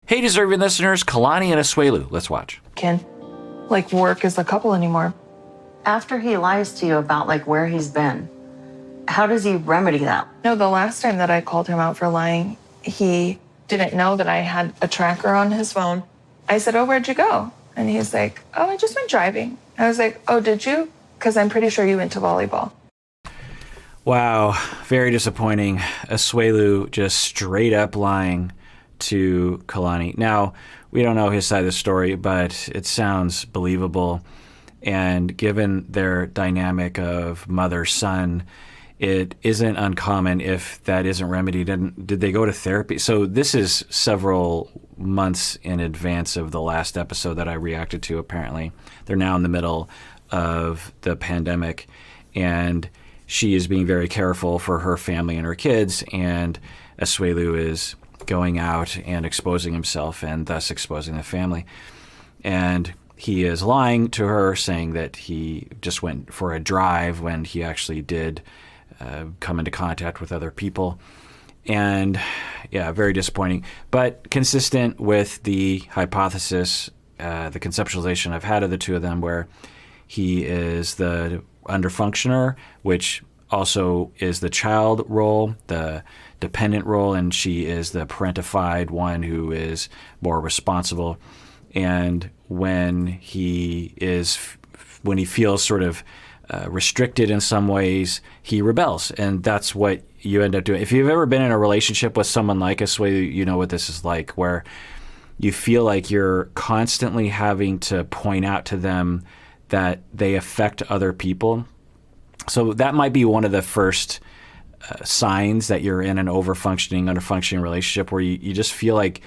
Hey, deserving listeners, Kalani and Asuelu. Let's watch. Can like work as a couple anymore. After he lies to you about like where he's been, how does he remedy that? No, the last time that I called him out for lying, he didn't know that I had a tracker on his phone. I said, "Oh, where'd you go?" And he's like, "Oh, I just went driving." I was like, "Oh, did you? Because I'm pretty sure you went to volleyball." Wow, very disappointing. Asuelu just straight up lying to Kalani. Now, we don't know his side of the story, but it sounds believable. And given their dynamic of mother-son, it isn't uncommon if that isn't remedied. And did they go to therapy? So this is several months in advance of the last episode that I reacted to, apparently. They're now in the middle of the pandemic, and she is being very careful for her family and her kids, and Asuelu is going out and exposing himself and thus exposing the family. And he is lying to her, saying that he just went for a drive when he actually did come into contact with other people. And yeah, very disappointing, but consistent with the hypothesis, the conceptualization I've had of the two of them, where he is the underfunctioner, which also is the child role, the dependent role, and she is the parentified one who is more responsible. And when he feels sort of restricted in some ways, he rebels, and that's what you end up doing. If you've ever been in a relationship with someone like Asuelu, you know what this is like, where you feel like you're constantly having to point out to them that they affect other people. So that might be one of the first signs that you're in an overfunctioning, underfunctioning relationship, where you just feel like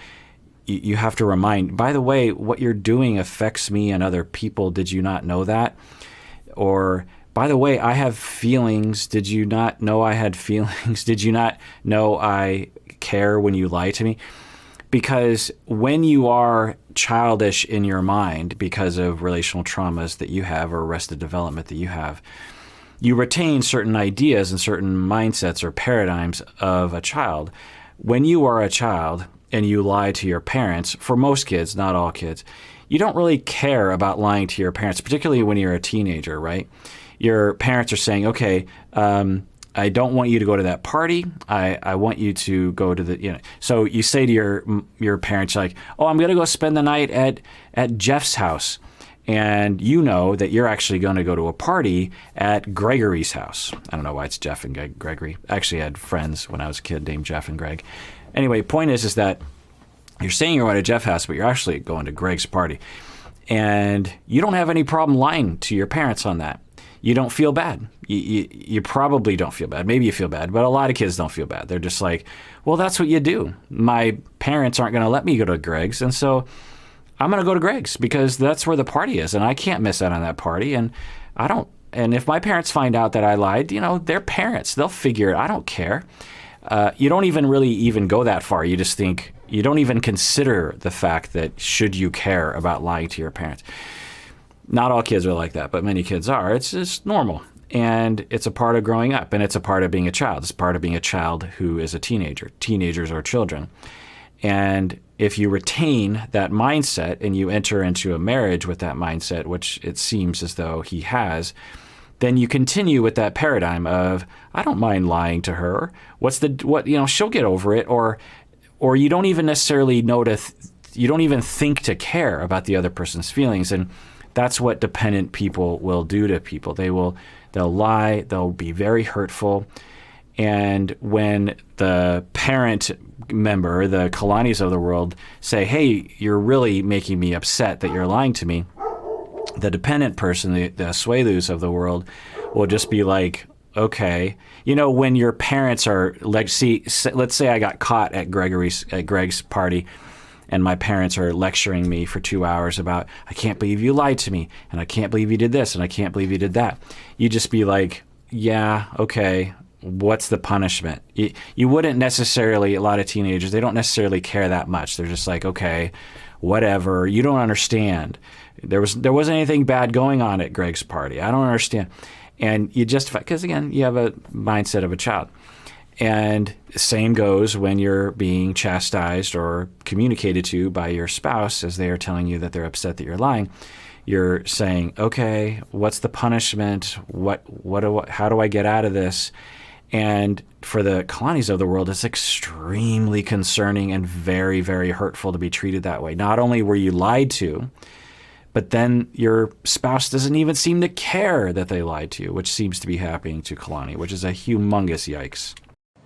you have to remind, by the way, what you're doing affects me and other people. Did you not know that? Or, by the way, I have feelings. Did you not know I had feelings? Did you not know I care when you lie to me? Because when you are childish in your mind because of relational traumas that you have or arrested development that you have, you retain certain ideas and certain mindsets or paradigms of a child. When you are a child and you lie to your parents, for most kids, not all kids, you don't really care about lying to your parents, particularly when you're a teenager, right? Your parents are saying, okay, I don't want you to go to that party. I want you to go to the, So you say to your parents, like, oh, I'm going to go spend the night at Jeff's house. And you know that you're actually going to go to a party at Gregory's house. I don't know why it's Jeff and Gregory. I actually had friends when I was a kid named Jeff and Greg. Anyway, point is that you're saying you're going to Jeff's house, but you're actually going to Greg's party. And you don't have any problem lying to your parents on that. You don't feel bad. You probably don't feel bad. Maybe you feel bad, but a lot of kids don't feel bad. They're just like, well, that's what you do. My parents aren't going to let me go to Greg's, and so I'm going to go to Greg's because that's where the party is, and I can't miss out on that party. And I don't. And if my parents find out that I lied, they're parents. They'll figure it. I don't care. You don't even really go that far. You just think, you don't even consider the fact that should you care about lying to your parents. Not all kids are like that, but many kids are. It's just normal. And it's a part of growing up, and it's a part of being a child. It's part of being a child who is a teenager. Teenagers are children. And if you retain that mindset and you enter into a marriage with that mindset, which it seems as though he has, then you continue with that paradigm of, I don't mind lying to her. She'll get over it. Or you don't even necessarily you don't even think to care about the other person's feelings. And that's what dependent people will do to people. They'll lie, they'll be very hurtful. And when the parent member, the Kalanis of the world, say, hey, you're really making me upset that you're lying to me, the dependent person, the Asuelus of the world, will just be like, okay. When your parents are like, let's say I got caught at Greg's party, and my parents are lecturing me for 2 hours about, I can't believe you lied to me, and I can't believe you did this, and I can't believe you did that. You just be like, yeah, okay, what's the punishment? You wouldn't necessarily, a lot of teenagers, they don't necessarily care that much. They're just like, okay, whatever, you don't understand. There wasn't anything bad going on at Greg's party. I don't understand. And you justify, because again, you have a mindset of a child. And same goes when you're being chastised or communicated to by your spouse as they are telling you that they're upset that you're lying. You're saying, okay, what's the punishment? How do I get out of this? And for the Kalanis of the world, it's extremely concerning and very, very hurtful to be treated that way. Not only were you lied to, but then your spouse doesn't even seem to care that they lied to you, which seems to be happening to Kalani, which is a humongous yikes.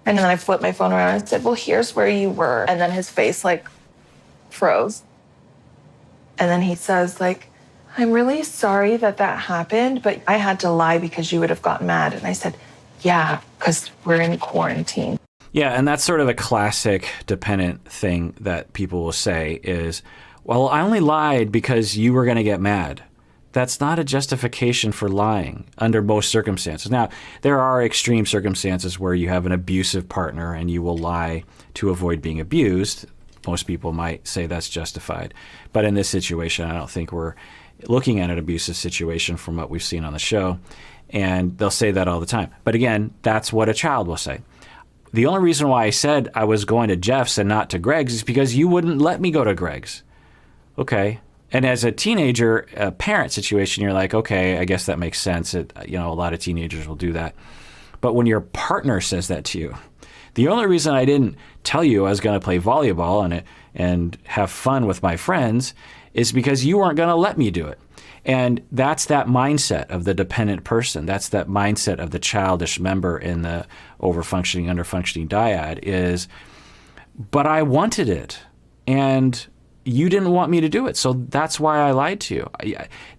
And then I flipped my phone around and said, well, here's where you were. And then his face like froze. And then he says like, I'm really sorry that happened, but I had to lie because you would have gotten mad. And I said, yeah, because we're in quarantine. Yeah, and that's sort of a classic dependent thing that people will say is, well, I only lied because you were going to get mad. That's not a justification for lying under most circumstances. Now, there are extreme circumstances where you have an abusive partner and you will lie to avoid being abused. Most people might say that's justified. But in this situation, I don't think we're looking at an abusive situation from what we've seen on the show. And they'll say that all the time. But again, that's what a child will say. The only reason why I said I was going to Jeff's and not to Greg's is because you wouldn't let me go to Greg's. Okay. And as a teenager, a parent situation, you're like, okay, I guess that makes sense. A lot of teenagers will do that. But when your partner says that to you, the only reason I didn't tell you I was going to play volleyball and have fun with my friends is because you weren't going to let me do it. And that's that mindset of the dependent person. That's that mindset of the childish member in the over-functioning, under-functioning dyad is, but I wanted it. And you didn't want me to do it, so that's why I lied to you.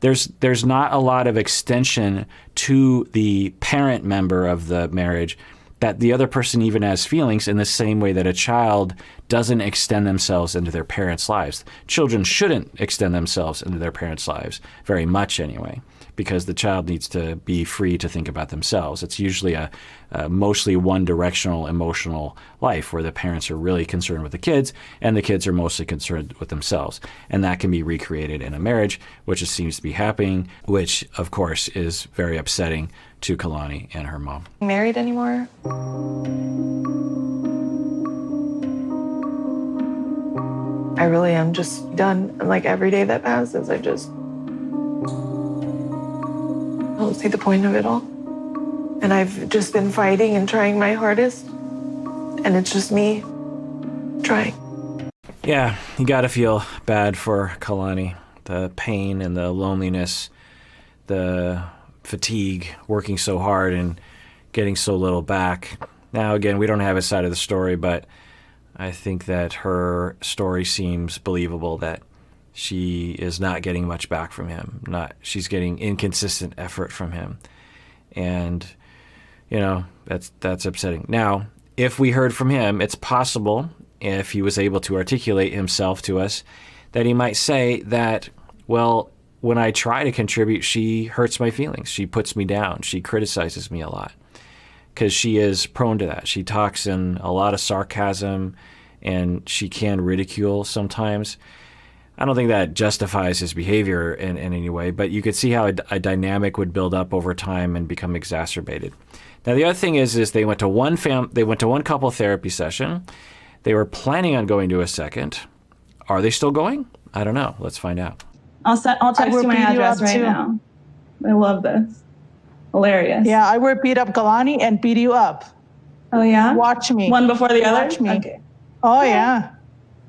There's not a lot of extension to the parent member of the marriage that the other person even has feelings in the same way that a child doesn't extend themselves into their parents' lives. Children shouldn't extend themselves into their parents' lives, very much anyway, because the child needs to be free to think about themselves. It's usually a mostly one-directional emotional life where the parents are really concerned with the kids and the kids are mostly concerned with themselves. And that can be recreated in a marriage, which it seems to be happening, which, of course, is very upsetting to Kalani and her mom. Married anymore? I really am just done. And like every day that passes, I don't see the point of it all. And I've just been fighting and trying my hardest. And it's just me trying. Yeah, you got to feel bad for Kalani. The pain and the loneliness, the fatigue, working so hard and getting so little back. Now, again, we don't have his side of the story, but I think that her story seems believable, that she is not getting much back from him. She's getting inconsistent effort from him. And, that's upsetting. Now, if we heard from him, it's possible, if he was able to articulate himself to us, that he might say that, well, when I try to contribute, she hurts my feelings. She puts me down. She criticizes me a lot because she is prone to that. She talks in a lot of sarcasm and she can ridicule sometimes. I don't think that justifies his behavior in any way, but you could see how a dynamic would build up over time and become exacerbated. Now, the other thing is they went to one couple therapy session. They were planning on going to a second. Are they still going? I don't know. Let's find out. I'll text you my address right now. I love this. Hilarious. Yeah, I will beat up Kalani and beat you up. Oh, yeah? Watch me. One before the other? Watch me. Okay. Oh, yeah.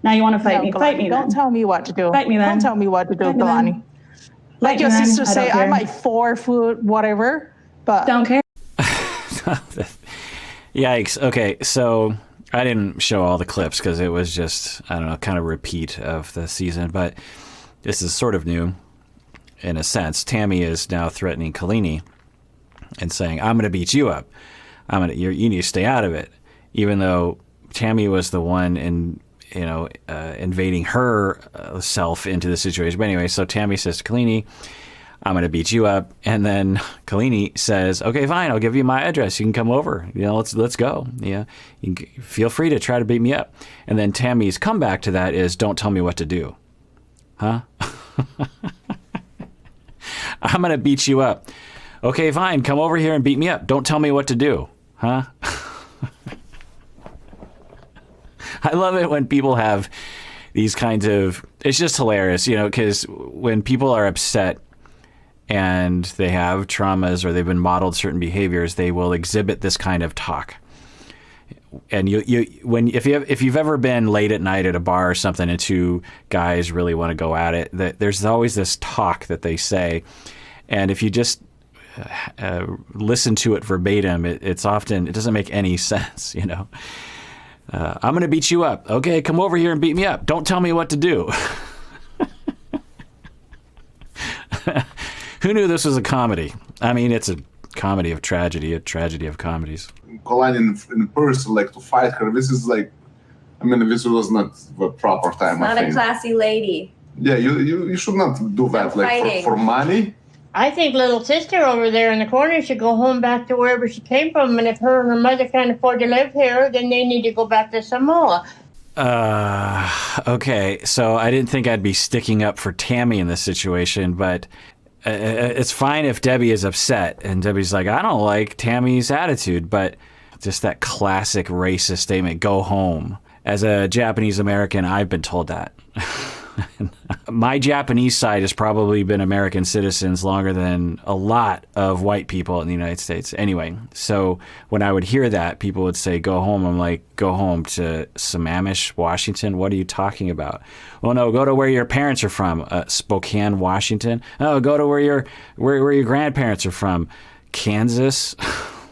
Now you want to fight me. Kalani, Fight me then. Don't tell me what to do. Fight me then. Don't tell me what to do, Fight me Kalani. then. Like Fight your me then. sister I say, don't care. I'm like 4 foot, whatever, but Don't care. Yikes. Okay, so I didn't show all the clips because it was just, I don't know, kind of repeat of the season, but this is sort of new in a sense. Tammy is now threatening Kalani and saying, I'm going to beat you up. You need to stay out of it. Even though Tammy was the one invading her self into the situation. But anyway, so Tammy says to Kalani, I'm going to beat you up. And then Kalani says, okay, fine, I'll give you my address. You can come over. Let's go. Yeah, you can, feel free to try to beat me up. And then Tammy's comeback to that is, don't tell me what to do. Huh? I'm going to beat you up. Okay, fine, come over here and beat me up. Don't tell me what to do. Huh? I love it when people have these kinds of, it's just hilarious, because when people are upset and they have traumas or they've been modeled certain behaviors, they will exhibit this kind of talk. And if you've ever been late at night at a bar or something and two guys really want to go at it, there's always this talk that they say. And if you just listen to it verbatim, it doesn't make any sense, I'm going to beat you up. Okay, come over here and beat me up. Don't tell me what to do. Who knew this was a comedy? I mean, it's a comedy of tragedy, a tragedy of comedies. Kalani in person, like to fight her, this is like, this was not the proper time. Not a classy lady. Yeah, you should not do that, like for money. I think little sister over there in the corner should go home back to wherever she came from, and if her and her mother can't afford to live here, then they need to go back to Samoa. Okay, so I didn't think I'd be sticking up for Tammy in this situation, but it's fine if Debbie is upset and Debbie's like, I don't like Tammy's attitude, but just that classic racist statement, go home. As a Japanese American, I've been told that. My Japanese side has probably been American citizens longer than a lot of white people in the United States. Anyway, so when I would hear that, people would say, go home. I'm like, go home to Sammamish, Washington? What are you talking about? Well, no, go to where your parents are from. Spokane, Washington? Oh, go to where your grandparents are from. Kansas?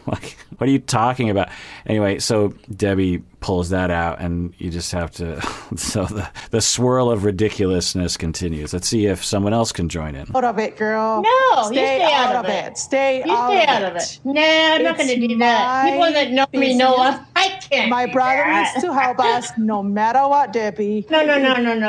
Like, what are you talking about? Anyway, so Debbie pulls that out, and you just have to. So the swirl of ridiculousness continues. Let's see if someone else can join in. Out of it, girl. No, stay you stay out of it. Stay You out stay of out of it. Nah, I'm not going to do that. People that know me know I can't. My do brother that. needs to help us no matter what, Debbie. No,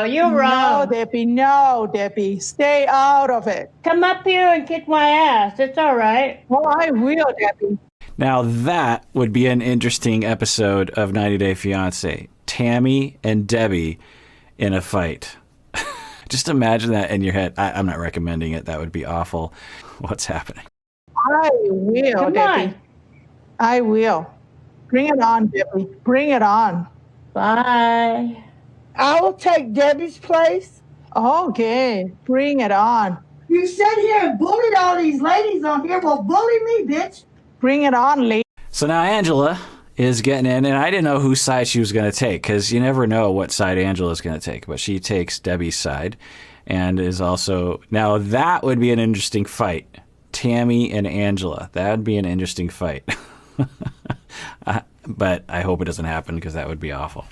you're wrong. No, Debbie. Stay out of it. Come up here and kick my ass. It's all right. Well, I will, Debbie. Now that would be an interesting episode of 90 Day Fiancé. Tammy and Debbie in a fight. Just imagine that in your head. I'm not recommending it. That would be awful. What's happening? I will, Come Debbie. on. I will. Bring it on, Debbie. Bring it on. Bye. I will take Debbie's place. Okay. Bring it on. You sit here and bullied all these ladies on here. Well, bully me, bitch. Bring it on, lady. So now Angela is getting in, and I didn't know whose side she was going to take, because you never know what side Angela's going to take, but she takes Debbie's side, and is also, now that would be an interesting fight. Tammy and Angela, that would be an interesting fight. But I hope it doesn't happen, because that would be awful.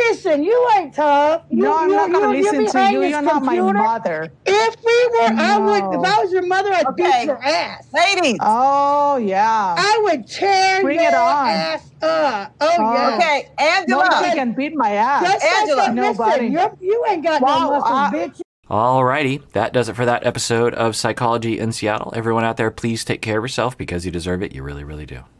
Listen, you ain't tough. No, I'm not going to listen to you. You're not my computer. mother. If we were, I would. No. If I was your mother, I'd Okay. beat your ass. Ladies. Oh, yeah. I would tear Bring your it on. ass up. Oh yeah. Okay, Angela. Nobody can beat my ass. Just Angela. listen, Nobody. you ain't got Wow, no muscle, bitch. Alrighty, that does it for that episode of Psychology in Seattle. Everyone out there, please take care of yourself, because you deserve it. You really, really do.